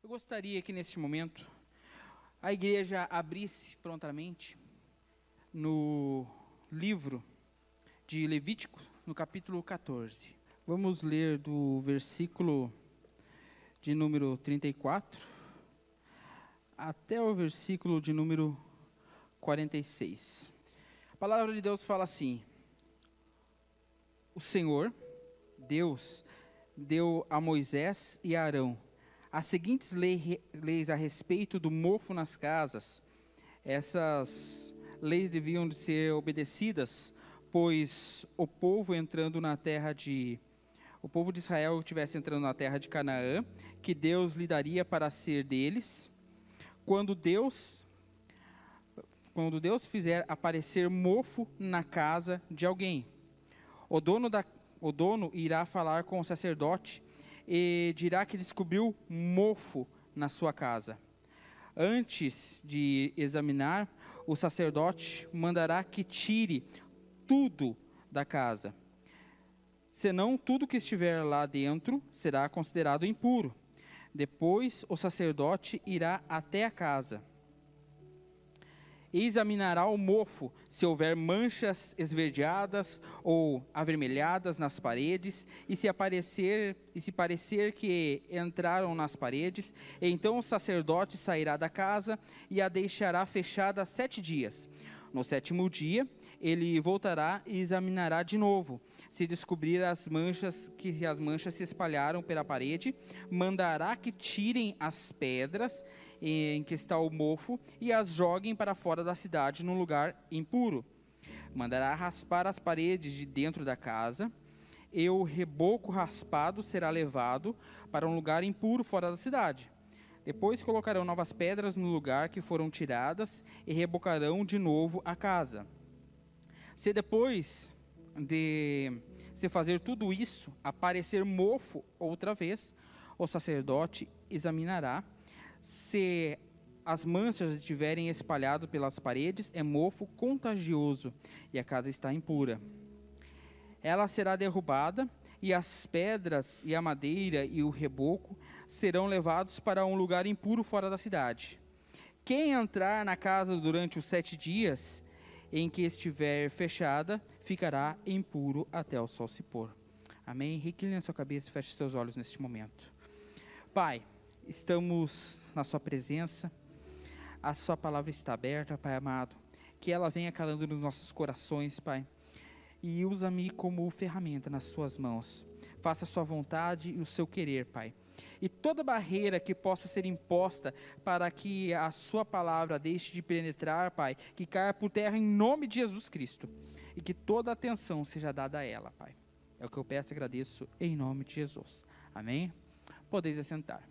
Eu gostaria que neste momento a igreja abrisse prontamente no livro de Levítico, no capítulo 14. Vamos ler do versículo de número 34 até o versículo de número 46. A palavra de Deus fala assim: o Senhor, Deus, deu a Moisés e a Arão as seguintes leis a respeito do mofo nas casas. Essas leis deviam de ser obedecidas, pois o povo de Israel estivesse entrando na terra de Canaã, que Deus lhe daria para ser deles. Quando Deus fizer aparecer mofo na casa de alguém, o dono irá falar com o sacerdote e dirá que descobriu mofo na sua casa. Antes de examinar, o sacerdote mandará que tire tudo da casa. Senão, tudo que estiver lá dentro será considerado impuro. Depois, o sacerdote irá até a casa e examinará o mofo, se houver manchas esverdeadas ou avermelhadas nas paredes, e se parecer que entraram nas paredes, então o sacerdote sairá da casa e a deixará fechada 7 dias. No 7º dia, ele voltará e examinará de novo. Se descobrir as manchas se espalharam pela parede, mandará que tirem as pedras em que está o mofo e as joguem para fora da cidade, num lugar impuro. Mandará raspar as paredes de dentro da casa, e o reboco raspado será levado para um lugar impuro fora da cidade. Depois colocarão novas pedras no lugar que foram tiradas e rebocarão de novo a casa. Se depois de se fazer tudo isso aparecer mofo outra vez, o sacerdote examinará. Se as manchas estiverem espalhadas pelas paredes, é mofo contagioso e a casa está impura. Ela será derrubada, e as pedras e a madeira e o reboco serão levados para um lugar impuro fora da cidade. Quem entrar na casa durante os 7 dias em que estiver fechada, ficará impuro até o sol se pôr. Amém? Recline a sua cabeça e feche seus olhos neste momento. Pai, estamos na sua presença, a sua palavra está aberta, Pai amado, que ela venha calando nos nossos corações, Pai, e usa-me como ferramenta nas suas mãos. Faça a sua vontade e o seu querer, Pai. E toda barreira que possa ser imposta para que a sua palavra deixe de penetrar, Pai, que caia por terra em nome de Jesus Cristo, e que toda a atenção seja dada a ela, Pai. É o que eu peço e agradeço em nome de Jesus. Amém? Podeis assentar.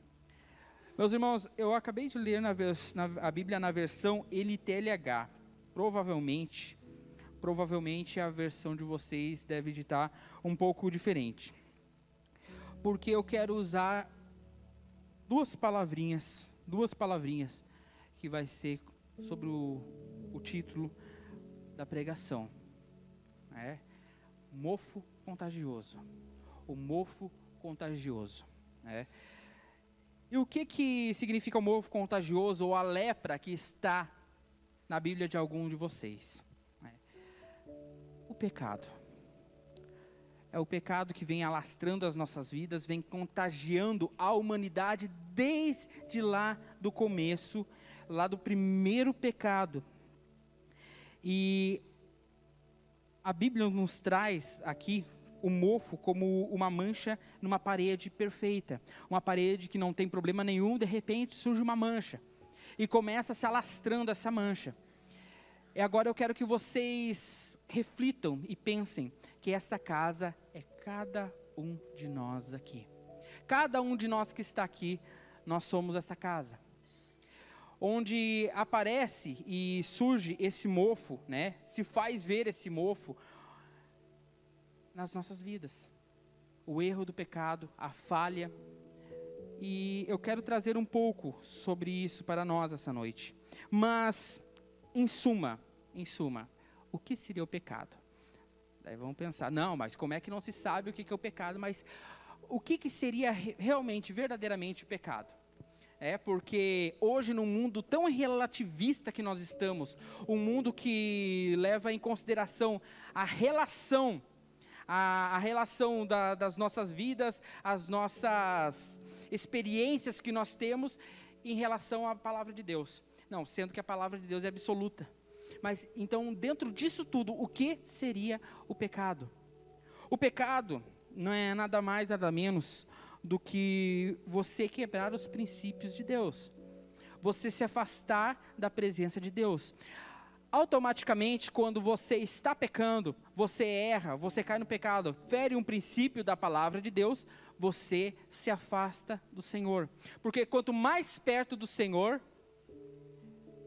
Meus irmãos, eu acabei de ler a Bíblia na versão NTLH. Provavelmente a versão de vocês deve estar um pouco diferente. Porque eu quero usar duas palavrinhas que vai ser sobre o título da pregação. Mofo contagioso. O mofo contagioso. E o que significa o mofo contagioso ou a lepra que está na Bíblia de algum de vocês? O pecado. É o pecado que vem alastrando as nossas vidas, vem contagiando a humanidade desde lá do começo, lá do primeiro pecado. E a Bíblia nos traz aqui o mofo como uma mancha numa parede perfeita, uma parede que não tem problema nenhum, de repente surge uma mancha, e começa se alastrando essa mancha. E agora eu quero que vocês reflitam e pensem que essa casa é cada um de nós aqui. Cada um de nós que está aqui, nós somos essa casa. Onde aparece e surge esse mofo, se faz ver esse mofo nas nossas vidas. O erro do pecado, a falha. E eu quero trazer um pouco sobre isso para nós essa noite. Mas, em suma, o que seria o pecado? Daí vamos pensar, não, mas como é que não se sabe o que é o pecado? Mas o que seria realmente, verdadeiramente o pecado? Porque hoje no mundo tão relativista que nós estamos, um mundo que leva em consideração a relação, das nossas vidas, as nossas experiências que nós temos em relação à palavra de Deus. Não, sendo que a palavra de Deus é absoluta. Mas então, dentro disso tudo, o que seria o pecado? O pecado não é nada mais, nada menos do que você quebrar os princípios de Deus, você se afastar da presença de Deus. Automaticamente, quando você está pecando, você erra, você cai no pecado, fere um princípio da palavra de Deus, você se afasta do Senhor. Porque quanto mais perto do Senhor,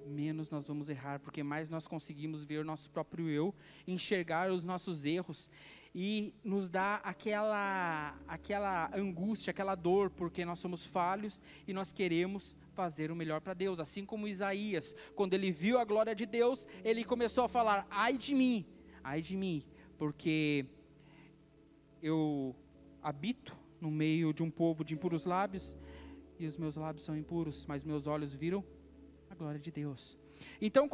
menos nós vamos errar, porque mais nós conseguimos ver o nosso próprio eu, enxergar os nossos erros, e nos dá aquela angústia, aquela dor, porque nós somos falhos e nós queremos fazer o melhor para Deus. Assim como Isaías, quando ele viu a glória de Deus, ele começou a falar: ai de mim, porque eu habito no meio de um povo de impuros lábios, e os meus lábios são impuros, mas meus olhos viram a glória de Deus. Então,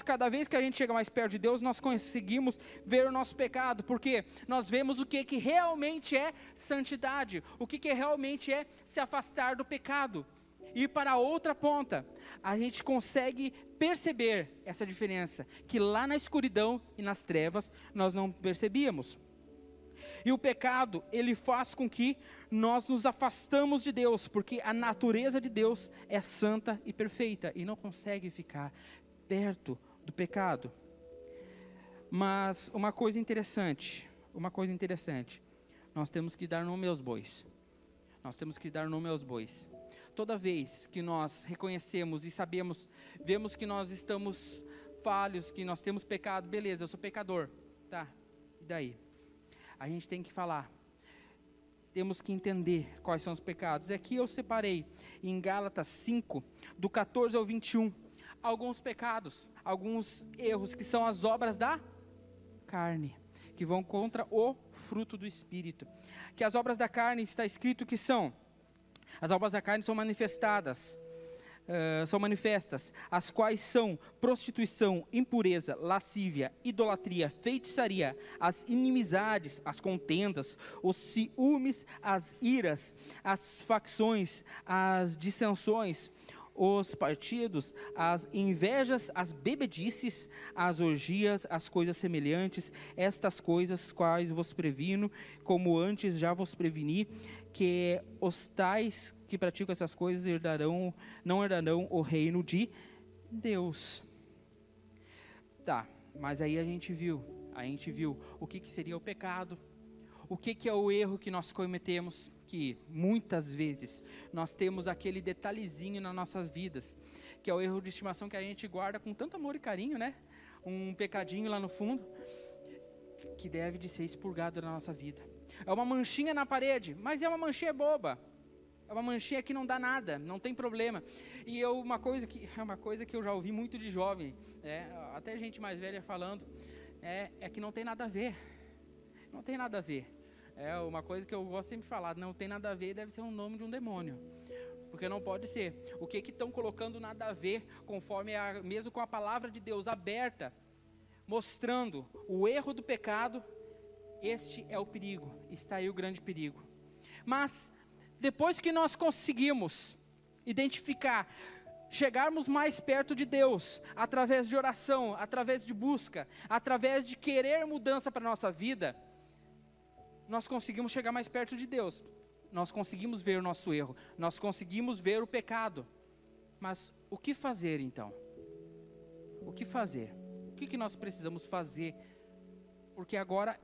cada vez que a gente chega mais perto de Deus, nós conseguimos ver o nosso pecado, porque nós vemos o que realmente é santidade, o que realmente é se afastar do pecado. Ir para a outra ponta, a gente consegue perceber essa diferença, que lá na escuridão e nas trevas, nós não percebíamos. E o pecado, ele faz com que nós nos afastamos de Deus, porque a natureza de Deus é santa e perfeita, e não consegue ficar perto do pecado. Mas uma coisa interessante, nós temos que dar nome aos bois. Toda vez que nós reconhecemos e vemos que nós estamos falhos, que nós temos pecado, beleza, eu sou pecador, tá, e daí? A gente tem que falar, temos que entender quais são os pecados. Aqui eu separei em Gálatas 5, do 14 ao 21, alguns pecados, alguns erros que são as obras da carne, que vão contra o fruto do Espírito. Que as obras da carne, está escrito que as obras da carne são manifestas, as quais são prostituição, impureza, lascívia, idolatria, feitiçaria, as inimizades, as contendas, os ciúmes, as iras, as facções, as dissensões, os partidos, as invejas, as bebedices, as orgias, as coisas semelhantes, estas coisas quais vos previno, como antes já vos preveni, que os tais que praticam essas coisas não herdarão o reino de Deus. Tá, mas aí a gente viu o que seria o pecado, o que é o erro que nós cometemos, que muitas vezes nós temos aquele detalhezinho nas nossas vidas, que é o erro de estimação que a gente guarda com tanto amor e carinho, né? Um pecadinho lá no fundo, que deve de ser expurgado na nossa vida. É uma manchinha na parede, mas é uma manchinha boba. É uma manchinha que não dá nada, não tem problema. E uma coisa que eu já ouvi muito de jovem, até gente mais velha falando, é que não tem nada a ver. Não tem nada a ver. É uma coisa que eu gosto sempre de falar, não tem nada a ver, deve ser um nome de um demônio. Porque não pode ser. O que estão colocando nada a ver, conforme mesmo com a palavra de Deus aberta, mostrando o erro do pecado. Este é o perigo, está aí o grande perigo. Mas, depois que nós conseguimos identificar, chegarmos mais perto de Deus, através de oração, através de busca, através de querer mudança para a nossa vida, nós conseguimos chegar mais perto de Deus. Nós conseguimos ver o nosso erro, nós conseguimos ver o pecado. Mas o que fazer então? O que fazer? O que nós precisamos fazer? Porque agora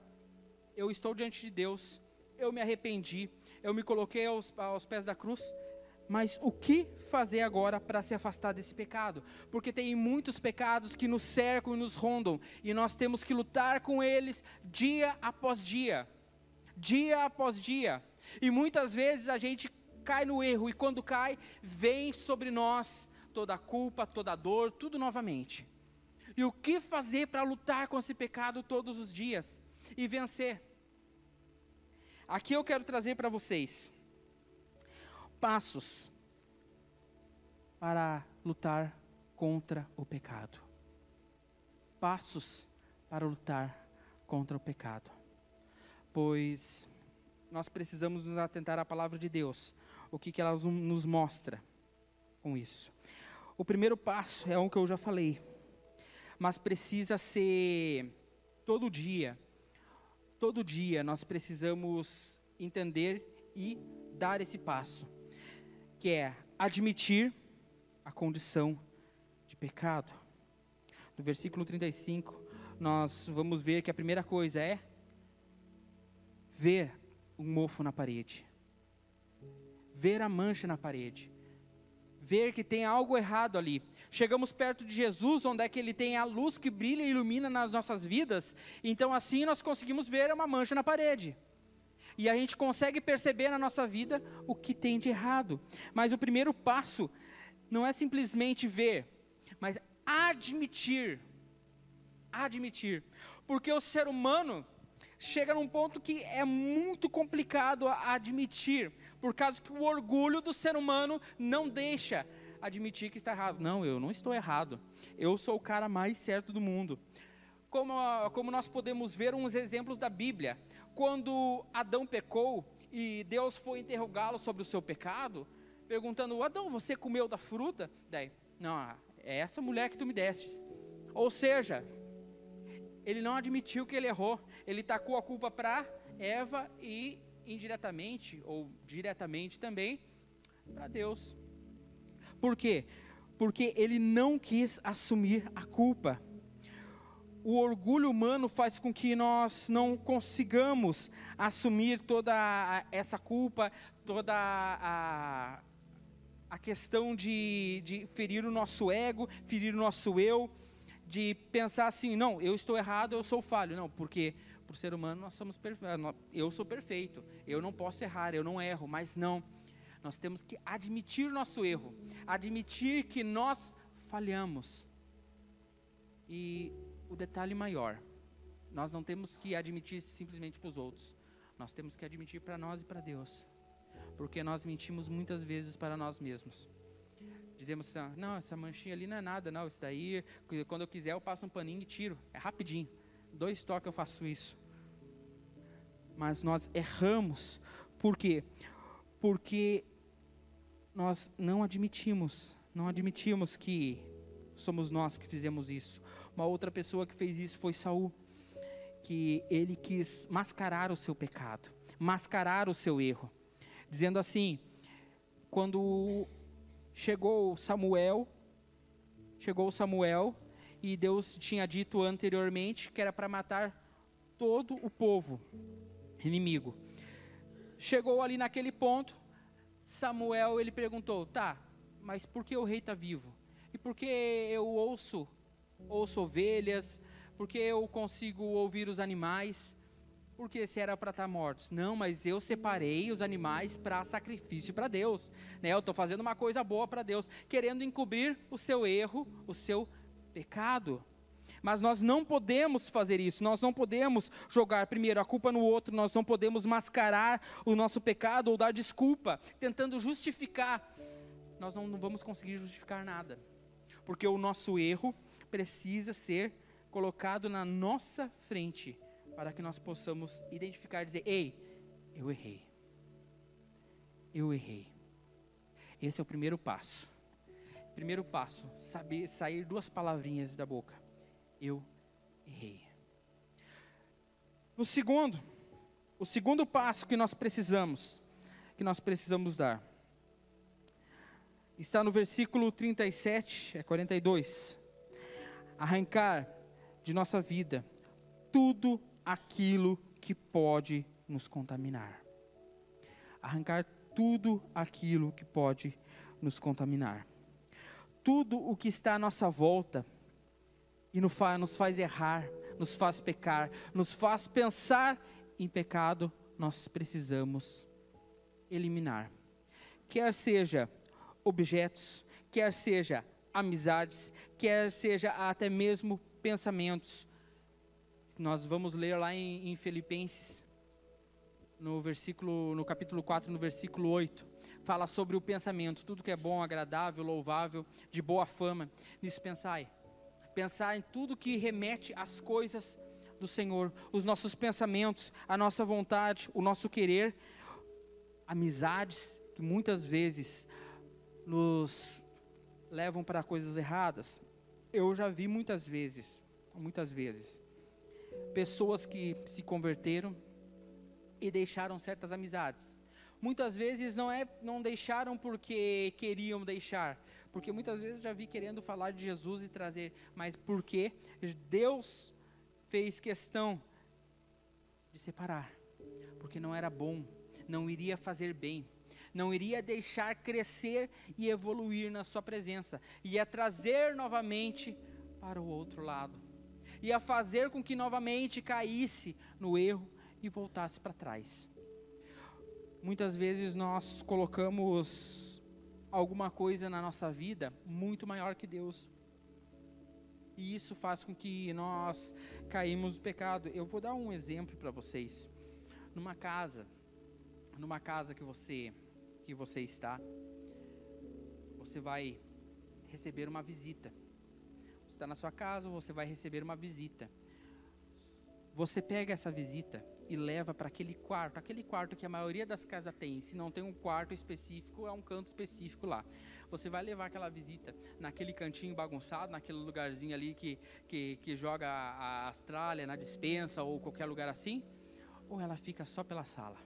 eu estou diante de Deus, eu me arrependi, eu me coloquei aos pés da cruz, mas o que fazer agora para se afastar desse pecado? Porque tem muitos pecados que nos cercam e nos rondam, e nós temos que lutar com eles dia após dia, e muitas vezes a gente cai no erro, e quando cai, vem sobre nós toda a culpa, toda a dor, tudo novamente. E o que fazer para lutar com esse pecado todos os dias e vencer? Aqui eu quero trazer para vocês passos para lutar contra o pecado. Passos para lutar contra o pecado. Pois nós precisamos nos atentar à palavra de Deus. O que ela nos mostra com isso? O primeiro passo é o que eu já falei. Mas precisa ser todo dia. Todo dia nós precisamos entender e dar esse passo. Que é admitir a condição de pecado. No versículo 35, nós vamos ver que a primeira coisa é ver um mofo na parede. Ver a mancha na parede. Ver que tem algo errado ali. Chegamos perto de Jesus, onde é que Ele tem a luz que brilha e ilumina nas nossas vidas. Então assim nós conseguimos ver uma mancha na parede. E a gente consegue perceber na nossa vida o que tem de errado. Mas o primeiro passo não é simplesmente ver, mas admitir. Admitir. Porque o ser humano chega num ponto que é muito complicado a admitir, por causa que o orgulho do ser humano não deixa admitir que está errado. Não, eu não estou errado. Eu sou o cara mais certo do mundo. Como nós podemos ver uns exemplos da Bíblia. Quando Adão pecou e Deus foi interrogá-lo sobre o seu pecado, perguntando: Adão, você comeu da fruta? Daí, não, é essa mulher que tu me deste. Ou seja, ele não admitiu que ele errou. Ele tacou a culpa para Eva e indiretamente, ou diretamente também, para Deus. Por quê? Porque ele não quis assumir a culpa. O orgulho humano faz com que nós não consigamos assumir toda essa culpa, toda a questão de ferir o nosso ego, ferir o nosso eu, de pensar assim: não, eu estou errado, eu sou falho. Não, porque por ser humano nós somos perfeitos. Eu sou perfeito, eu não posso errar, eu não erro. Mas não, nós temos que admitir nosso erro, admitir que nós falhamos. E o detalhe maior, nós não temos que admitir simplesmente para os outros, nós temos que admitir para nós e para Deus, porque nós mentimos muitas vezes para nós mesmos. Dizemos assim: não, essa manchinha ali não é nada, não, isso daí, quando eu quiser eu passo um paninho e tiro, é rapidinho, 2 toques eu faço isso. Mas nós erramos. Por quê? Porque nós não admitimos que somos nós que fizemos isso. Uma outra pessoa que fez isso foi Saul, que ele quis mascarar o seu pecado, mascarar o seu erro, dizendo assim: quando chegou Samuel, e Deus tinha dito anteriormente que era para matar todo o povo inimigo. Chegou ali naquele ponto, Samuel, ele perguntou: tá, mas por que o rei está vivo? E por que eu ouço ovelhas? Por que eu consigo ouvir os animais? Porque se era para estar mortos. Não, mas eu separei os animais para sacrifício para Deus, né? Eu estou fazendo uma coisa boa para Deus, querendo encobrir o seu erro, o seu pecado. Mas nós não podemos fazer isso. Nós não podemos jogar primeiro a culpa no outro. Nós não podemos mascarar o nosso pecado ou dar desculpa, tentando justificar. Nós não vamos conseguir justificar nada, porque o nosso erro precisa ser colocado na nossa frente, para que nós possamos identificar e dizer: ei, eu errei. Eu errei. Esse é o primeiro passo. Primeiro passo, saber sair 2 palavrinhas da boca: eu errei. O segundo passo que nós precisamos dar, está no versículo 37, 42. Arrancar de nossa vida tudo aquilo que pode nos contaminar. Arrancar tudo aquilo que pode nos contaminar. Tudo o que está à nossa volta e nos faz errar, nos faz pecar, nos faz pensar em pecado, nós precisamos eliminar. Quer seja objetos, quer seja amizades, quer seja até mesmo pensamentos. Nós vamos ler lá em Filipenses, no capítulo 4, no versículo 8, fala sobre o pensamento, tudo que é bom, agradável, louvável, de boa fama, nisso pensai. Pensar em tudo que remete às coisas do Senhor, os nossos pensamentos, a nossa vontade, o nosso querer, amizades que muitas vezes nos levam para coisas erradas. Eu já vi muitas vezes, pessoas que se converteram e deixaram certas amizades. Muitas vezes não deixaram porque queriam deixar, porque muitas vezes já vi querendo falar de Jesus e trazer, mas porque Deus fez questão de separar, porque não era bom, não iria fazer bem, não iria deixar crescer e evoluir na sua presença, ia trazer novamente para o outro lado, ia fazer com que novamente caísse no erro e voltasse para trás. Muitas vezes nós colocamos alguma coisa na nossa vida muito maior que Deus, e isso faz com que nós caímos no pecado. Eu vou dar um exemplo para vocês. Numa casa que você está, você vai receber uma visita. Você está na sua casa, você vai receber uma visita. Você pega essa visita e leva para aquele quarto que a maioria das casas tem. Se não tem um quarto específico, é um canto específico lá. Você vai levar aquela visita naquele cantinho bagunçado, naquele lugarzinho ali que joga a Austrália, na despensa ou qualquer lugar assim, ou ela fica só pela sala?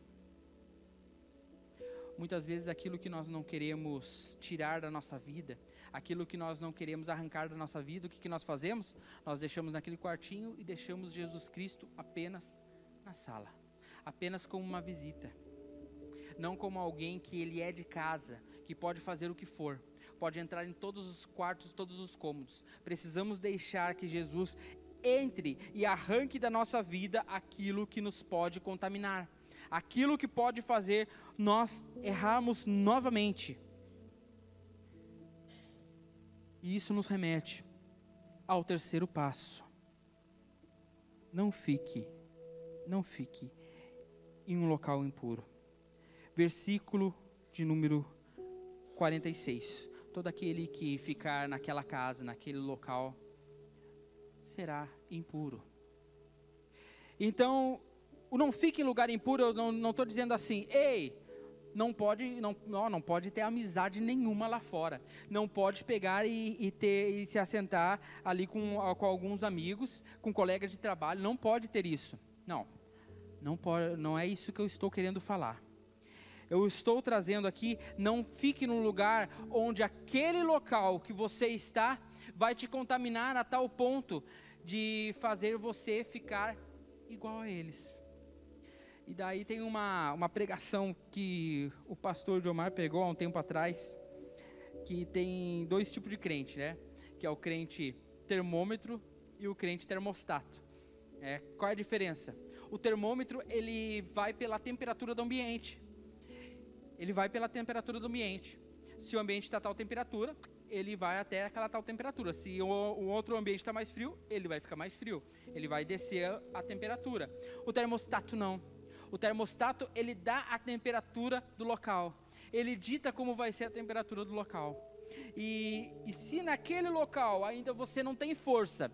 Muitas vezes aquilo que nós não queremos tirar da nossa vida, aquilo que nós não queremos arrancar da nossa vida, o que nós fazemos? Nós deixamos naquele quartinho e deixamos Jesus Cristo apenas na sala, apenas como uma visita, não como alguém que ele é de casa, que pode fazer o que for, pode entrar em todos os quartos, todos os cômodos. Precisamos deixar que Jesus entre e arranque da nossa vida aquilo que nos pode contaminar, aquilo que pode fazer nós errarmos novamente. E isso nos remete ao terceiro passo. Não fique em um local impuro. Versículo de número 46. Todo aquele que ficar naquela casa, naquele local, será impuro. Então, o não fique em lugar impuro, eu não estou dizendo assim, ei, não pode ter amizade nenhuma lá fora, não pode pegar e se assentar ali com alguns amigos, com colegas de trabalho, não pode ter isso. Não pode, não é isso que eu estou querendo falar. Eu estou trazendo aqui, não fique num lugar onde aquele local que você está vai te contaminar a tal ponto de fazer você ficar igual a eles. E daí tem uma pregação que o pastor Jomar pegou há um tempo atrás, que tem dois tipos de crente, né? Que é o crente termômetro e o crente termostato. Qual é a diferença? O termômetro, ele vai pela temperatura do ambiente. Se o ambiente está a tal temperatura, ele vai até aquela tal temperatura. Se o outro ambiente está mais frio, ele vai ficar mais frio. Ele vai descer a temperatura. O termostato não. O termostato, ele dá a temperatura do local. Ele dita como vai ser a temperatura do local. E se naquele local ainda você não tem força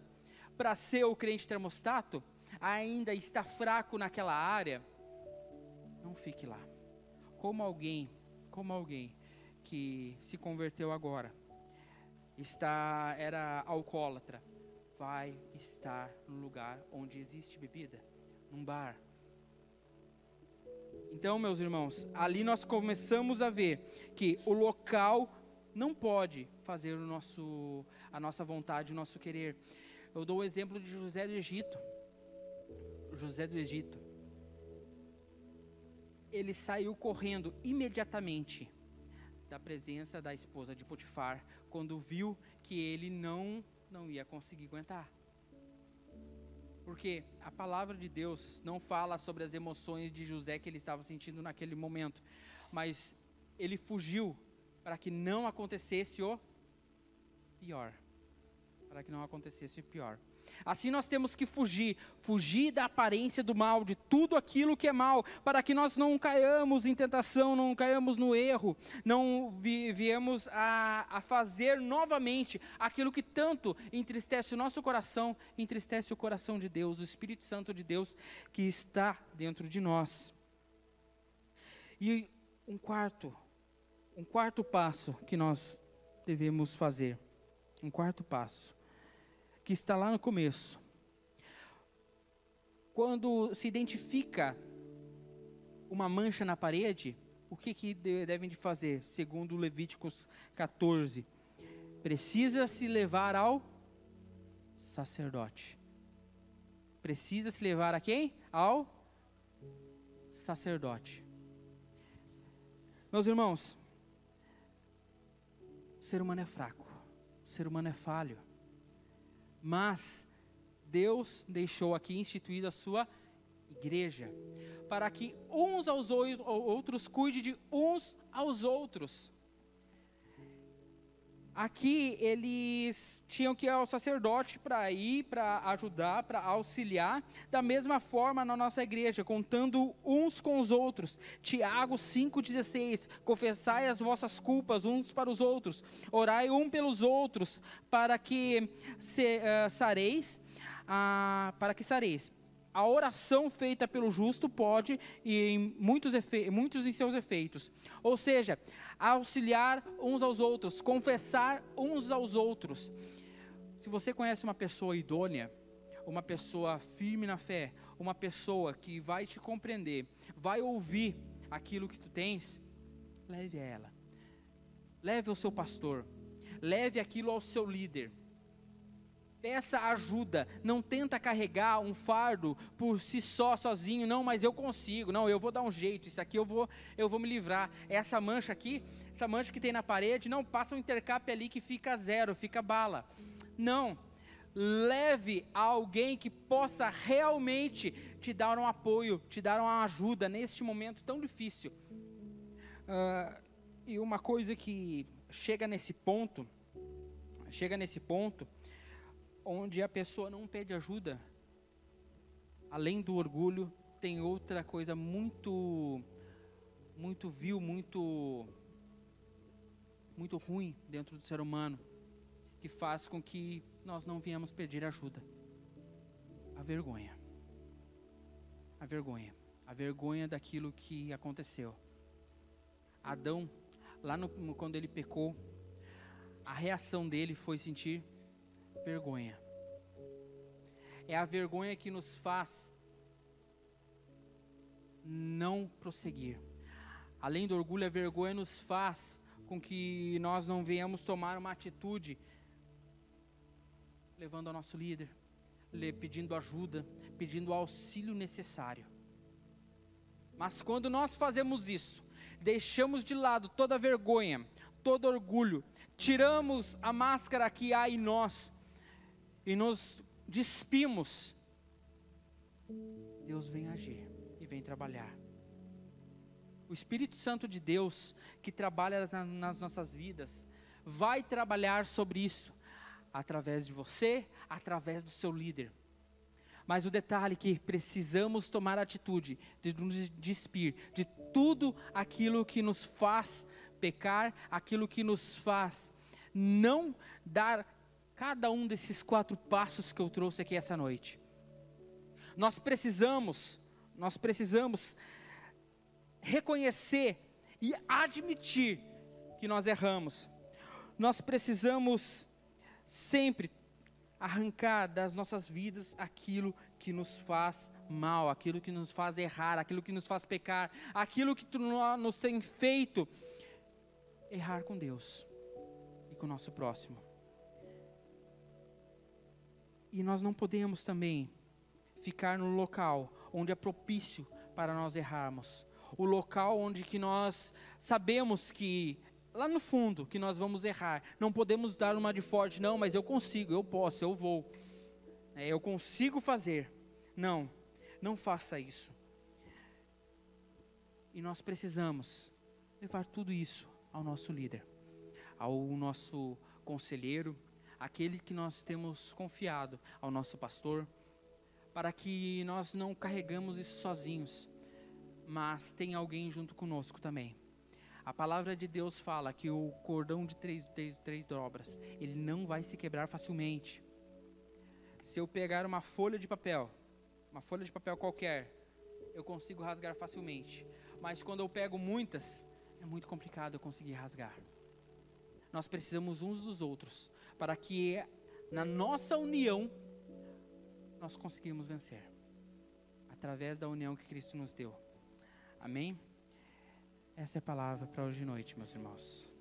para ser o crente termostato, ainda está fraco naquela área, não fique lá. Como alguém que se converteu agora, era alcoólatra, vai estar no lugar onde existe bebida, num bar. Então, meus irmãos, ali nós começamos a ver que o local não pode fazer a nossa vontade, o nosso querer. Eu dou o exemplo de José do Egito. Ele saiu correndo imediatamente da presença da esposa de Potifar, quando viu que ele não ia conseguir aguentar. Porque a palavra de Deus não fala sobre as emoções de José que ele estava sentindo naquele momento, mas ele fugiu para que não acontecesse o pior. Assim nós temos que fugir da aparência do mal, de tudo aquilo que é mal, para que nós não caiamos em tentação, não caiamos no erro, não viemos a fazer novamente aquilo que tanto entristece o nosso coração, entristece o coração de Deus, o Espírito Santo de Deus que está dentro de nós. E um quarto passo que nós devemos fazer, um quarto passo, que está lá no começo. Quando se identifica uma mancha na parede, o que devem de fazer? Segundo Levíticos 14, precisa se levar ao sacerdote. Precisa se levar a quem? Ao sacerdote. Meus irmãos, o ser humano é fraco, o ser humano é falho. Mas Deus deixou aqui instituída a sua igreja, para que uns aos outros cuide de uns aos outros. Aqui eles tinham que ir ao sacerdote para ir, para ajudar, para auxiliar, da mesma forma na nossa igreja, contando uns com os outros. Tiago 5,16, confessai as vossas culpas uns para os outros, orai um pelos outros, para que sareis. A oração feita pelo justo pode, e muitos em seus efeitos. Ou seja, auxiliar uns aos outros, confessar uns aos outros. Se você conhece uma pessoa idônea, uma pessoa firme na fé, uma pessoa que vai te compreender, vai ouvir aquilo que tu tens, leve a ela. Leve ao seu pastor, leve aquilo ao seu líder. Peça ajuda, não tenta carregar um fardo por si só, sozinho. Não, mas eu consigo, não, eu vou dar um jeito, isso aqui eu vou me livrar. Essa mancha aqui, essa mancha que tem na parede, não, passa um intercap ali que fica zero, fica bala. Não, leve a alguém que possa realmente te dar um apoio, te dar uma ajuda neste momento tão difícil. E uma coisa que chega nesse ponto, onde a pessoa não pede ajuda, além do orgulho, tem outra coisa muito vil, muito ruim dentro do ser humano, que faz com que nós não viemos pedir ajuda. A vergonha. A vergonha daquilo que aconteceu. Adão, quando ele pecou, a reação dele foi sentir vergonha. É a vergonha que nos faz não prosseguir. Além do orgulho, a vergonha nos faz com que nós não venhamos tomar uma atitude levando ao nosso líder, pedindo ajuda, pedindo o auxílio necessário. Mas quando nós fazemos isso, deixamos de lado toda a vergonha, todo orgulho, tiramos a máscara que há em nós e nos despimos, Deus vem agir e vem trabalhar. O Espírito Santo de Deus, que trabalha nas nossas vidas, vai trabalhar sobre isso, através de você, através do seu líder. Mas o detalhe é que precisamos tomar a atitude de nos despir de tudo aquilo que nos faz pecar, aquilo que nos faz não dar cada um desses 4 passos que eu trouxe aqui essa noite. Nós precisamos reconhecer e admitir que nós erramos. Nós precisamos sempre arrancar das nossas vidas aquilo que nos faz mal, aquilo que nos faz errar, aquilo que nos faz pecar, aquilo que nos tem feito errar com Deus e com o nosso próximo. E nós não podemos também ficar no local onde é propício para nós errarmos. O local onde que nós sabemos que, lá no fundo, que nós vamos errar. Não podemos dar uma de forte, não, mas eu consigo, eu posso, eu vou. Eu consigo fazer. Não, não faça isso. E nós precisamos levar tudo isso ao nosso líder, ao nosso conselheiro, aquele que nós temos confiado ao nosso pastor, para que nós não carregamos isso sozinhos, mas tem alguém junto conosco também. A palavra de Deus fala que o cordão de três dobras, ele não vai se quebrar facilmente. Se eu pegar uma folha de papel qualquer, eu consigo rasgar facilmente. Mas quando eu pego muitas, é muito complicado eu conseguir rasgar. Nós precisamos uns dos outros, para que na nossa união, nós conseguimos vencer. Através da união que Cristo nos deu. Amém? Essa é a palavra para hoje de noite, meus irmãos.